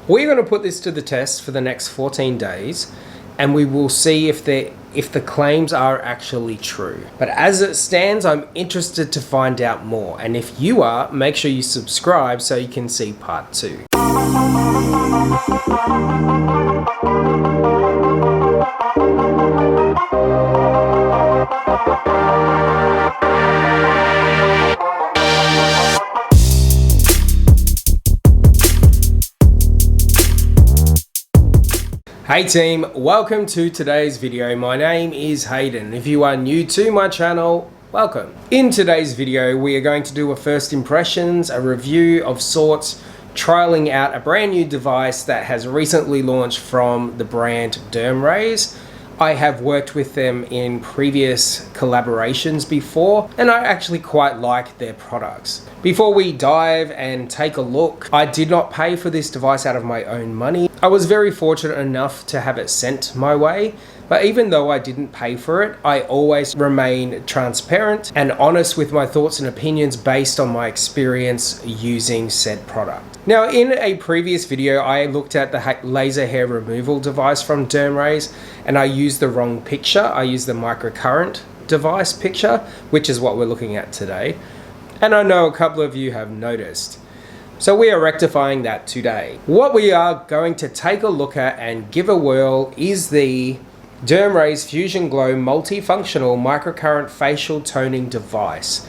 We're going to put this to the test for the next 14 days, and we will see if the claims are actually true. But as it stands, I'm interested to find out more. And if you are, make sure you subscribe so you can see part 2. Hey team, welcome to today's video. My name is Hayden. If you are new to my channel, welcome. In today's video, we are going to do a first impressions, a review of sorts, trialing out a brand new device that has recently launched from the brand Dermrays. I have worked with them in previous collaborations before, and I actually quite like their products. Before we dive and take a look, I did not pay for this device out of my own money. I was very fortunate enough to have it sent my way, but even though I didn't pay for it, I always remain transparent and honest with my thoughts and opinions based on my experience using said product. Now, in a previous video, I looked at the laser hair removal device from Dermrays, and I used the wrong picture. I used the microcurrent device picture, which is what we're looking at today. And I know a couple of you have noticed. So we are rectifying that today. What we are going to take a look at and give a whirl is the Dermrays FusionGlow multifunctional microcurrent facial toning device.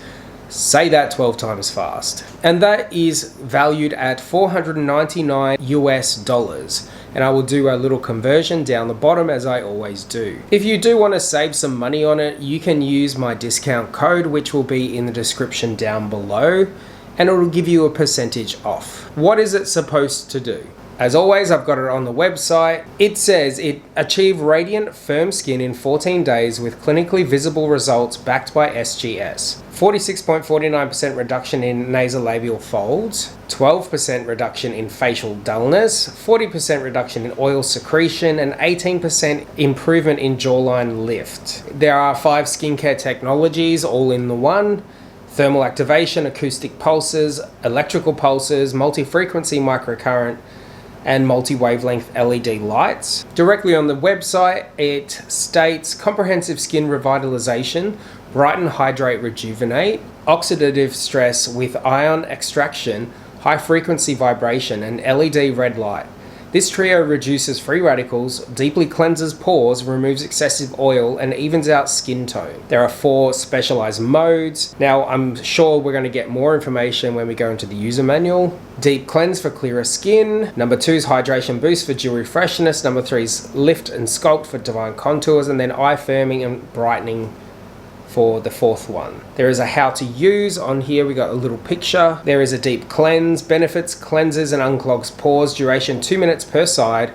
Say that 12 times fast. And that is valued at $499 US. And I will do a little conversion down the bottom as I always do. If you do want to save some money on it, you can use my discount code, which will be in the description down below, and it will give you a percentage off. What is it supposed to do? As always, I've got it on the website. It says it achieved radiant, firm skin in 14 days with clinically visible results backed by SGS. 46.49% reduction in nasolabial folds, 12% reduction in facial dullness, 40% reduction in oil secretion, and 18% improvement in jawline lift. There are 5 skincare technologies all in the one: thermal activation, acoustic pulses, electrical pulses, multi-frequency microcurrent, and multi-wavelength LED lights. Directly on the website, it states comprehensive skin revitalization, brighten, hydrate, rejuvenate, oxidative stress with ion extraction, high frequency vibration, and LED red light. This trio reduces free radicals, deeply cleanses pores, removes excessive oil, and evens out skin tone. There are 4 specialized modes. Now, I'm sure we're going to get more information when we go into the user manual. Deep cleanse for clearer skin. Number 2 is hydration boost for jewelry freshness. Number 3 is lift and sculpt for divine contours. And then eye firming and brightening for the 4th one. There is a how to use on here. We got a little picture. There is a deep cleanse, benefits, cleanses and unclogs pores, duration 2 minutes per side,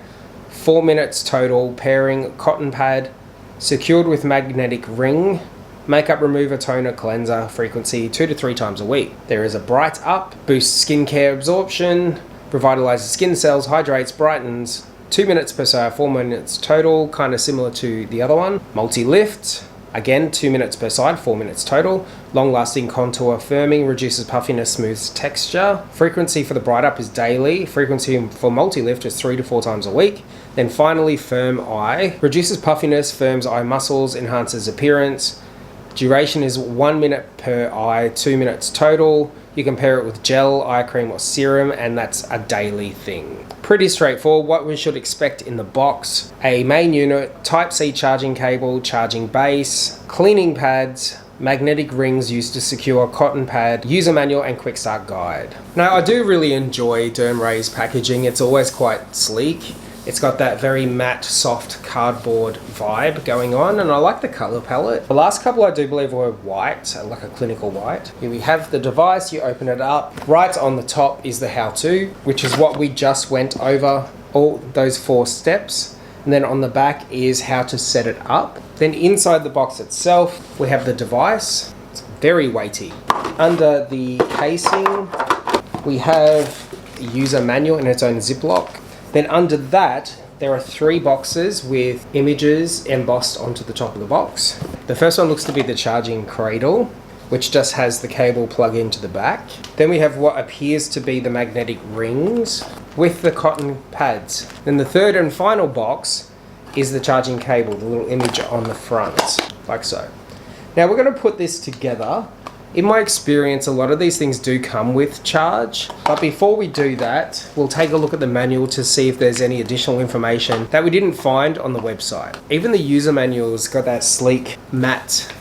4 minutes total, pairing cotton pad, secured with magnetic ring, makeup remover, toner, cleanser, frequency 2 to 3 times a week. There is a bright up, boosts skincare absorption, revitalizes skin cells, hydrates, brightens, 2 minutes per side, 4 minutes total, kind of similar to the other one. Multi-lift, again, 2 minutes per side, 4 minutes total. Long-lasting contour firming, reduces puffiness, smooths texture. Frequency for the bright up is daily. Frequency for multi-lift is 3 to 4 times a week. Then finally, firm eye. Reduces puffiness, firms eye muscles, enhances appearance. Duration is 1 minute per eye, 2 minutes total. You can pair it with gel, eye cream, or serum, and that's a daily thing. Pretty straightforward. What we should expect in the box: a main unit, Type-C charging cable, charging base, cleaning pads, magnetic rings used to secure cotton pad, user manual, and quick start guide. Now, I do really enjoy Dermrays packaging. It's always quite sleek. It's got that very matte, soft cardboard vibe going on, and I like the color palette. The last couple I do believe were white, like a clinical white. Here we have the device, you open it up. Right on the top is the how-to, which is what we just went over, all those 4 steps. And then on the back is how to set it up. Then inside the box itself, we have the device. It's very weighty. Under the casing, we have the user manual in its own Ziploc. Then under that, there are 3 boxes with images embossed onto the top of the box. The first one looks to be the charging cradle, which just has the cable plug into the back. Then we have what appears to be the magnetic rings. with the cotton pads. Then the third and final box is the charging cable, the little image on the front, like so. Now we're going to put this together. In my experience, a lot of these things do come with charge, but before we do that, we'll take a look at the manual to see if there's any additional information that we didn't find on the website. Even the user manual's got that sleek, matte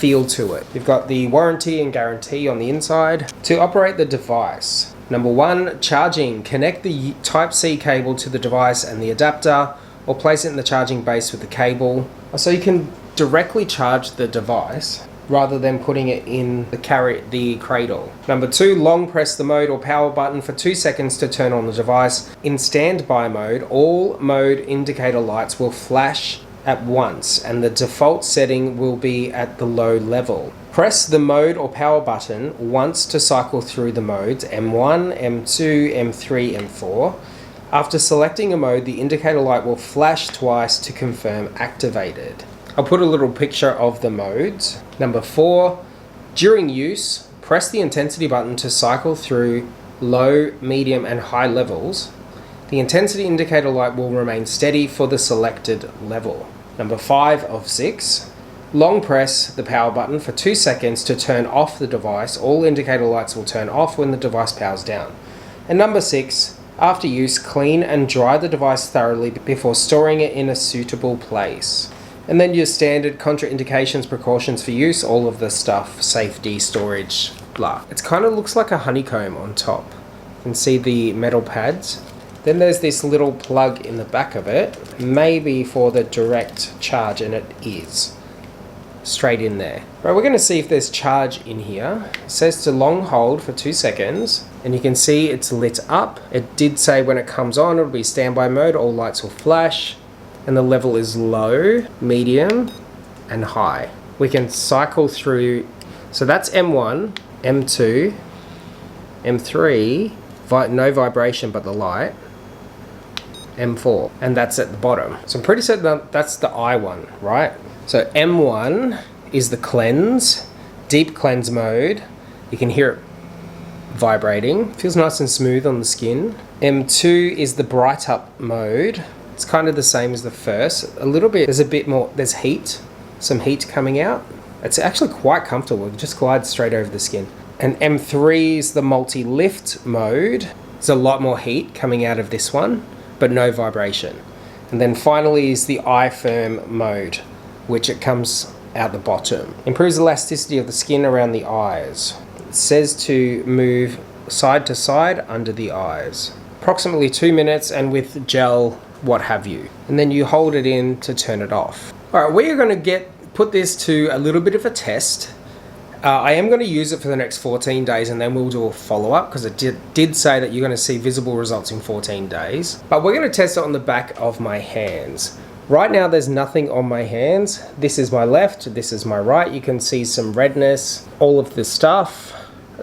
feel to it. You've got the warranty and guarantee on the inside. To operate the device, number 1, charging. Connect the Type-C cable to the device and the adapter, or place it in the charging base with the cable. So you can directly charge the device rather than putting it in the cradle. Number 2, long press the mode or power button for 2 seconds to turn on the device. In standby mode, all mode indicator lights will flash at once and the default setting will be at the low level. Press the mode or power button once to cycle through the modes M1, M2, M3, M4. After selecting a mode, the indicator light will flash twice to confirm activated. I'll put a little picture of the modes. Number 4, during use, press the intensity button to cycle through low, medium and high levels. The intensity indicator light will remain steady for the selected level. Number 5 of 6, long press the power button for 2 seconds to turn off the device. All indicator lights will turn off when the device powers down. And number 6, after use, clean and dry the device thoroughly before storing it in a suitable place. And then your standard contraindications, precautions for use, all of the stuff, safety, storage, blah. It kind of looks like a honeycomb on top. You can see the metal pads. Then there's this little plug in the back of it, maybe for the direct charge, and it is. Straight in there. Right, we're going to see if there's charge in here. It says to long hold for 2 seconds, and you can see it's lit up. It did say when it comes on, it'll be standby mode, all lights will flash. And the level is low, medium, and high. We can cycle through, so that's M1, M2, M3, no vibration but the light, M4, and that's at the bottom. So I'm pretty certain that's the I one, right? So M1 is the cleanse, deep cleanse mode. You can hear it vibrating, feels nice and smooth on the skin. M2 is the bright up mode. It's kind of the same as the first. A little bit, there's a bit more, there's heat, some heat coming out. It's actually quite comfortable, it just glides straight over the skin. And M3 is the multi-lift mode. There's a lot more heat coming out of this one, but no vibration. And then finally is the eye firm mode, which it comes out the bottom. Improves elasticity of the skin around the eyes. It says to move side to side under the eyes. Approximately 2 minutes, and with gel, what have you. And then you hold it in to turn it off. All right, we're gonna put this to a little bit of a test. I am gonna use it for the next 14 days and then we'll do a follow-up because it did say that you're gonna see visible results in 14 days. But we're gonna test it on the back of my hands. Right now there's nothing on my hands. This is my left, this is my right. You can see some redness, all of this stuff.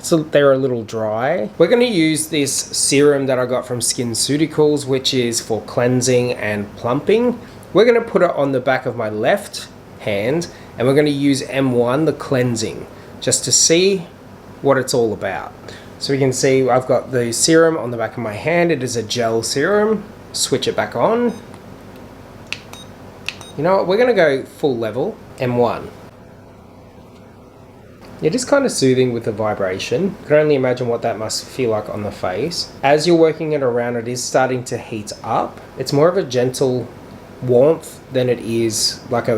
So they're a little dry. We're going to use this serum that I got from SkinCeuticals, which is for cleansing and plumping. We're going to put it on the back of my left hand, and we're going to use M1, the cleansing, just to see what it's all about. So we can see I've got the serum on the back of my hand. It is a gel serum. Switch it back on. You know what? We're going to go full level, M1. It is kind of soothing with the vibration. I can only imagine what that must feel like on the face. As you're working it around, it is starting to heat up. It's more of a gentle warmth than it is like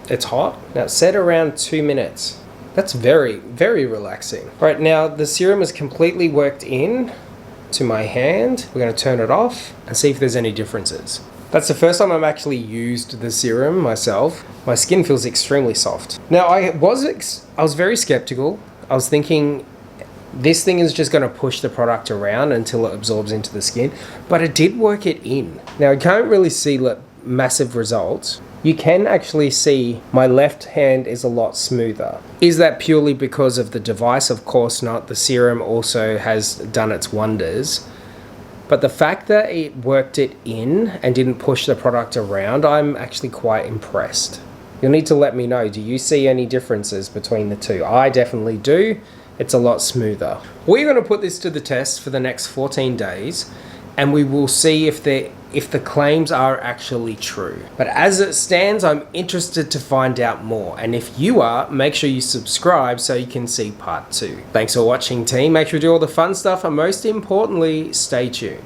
it's hot. Now it's set around 2 minutes. That's very, very relaxing. Right now, the serum is completely worked in to my hand. We're going to turn it off and see if there's any differences. That's the first time I've actually used the serum myself. My skin feels extremely soft. Now, I was very skeptical. I was thinking this thing is just going to push the product around until it absorbs into the skin, but it did work it in. Now, I can't really see massive results. You can actually see my left hand is a lot smoother. Is that purely because of the device? Of course not. The serum also has done its wonders. But the fact that it worked it in and didn't push the product around, I'm actually quite impressed. You'll need to let me know, do you see any differences between the two? I definitely do. It's a lot smoother. We're going to put this to the test for the next 14 days. and we will see if the claims are actually true. But as it stands, I'm interested to find out more, and if you are, make sure you subscribe so you can see part 2. Thanks for watching, team. Make sure to do all the fun stuff, and most importantly, stay tuned.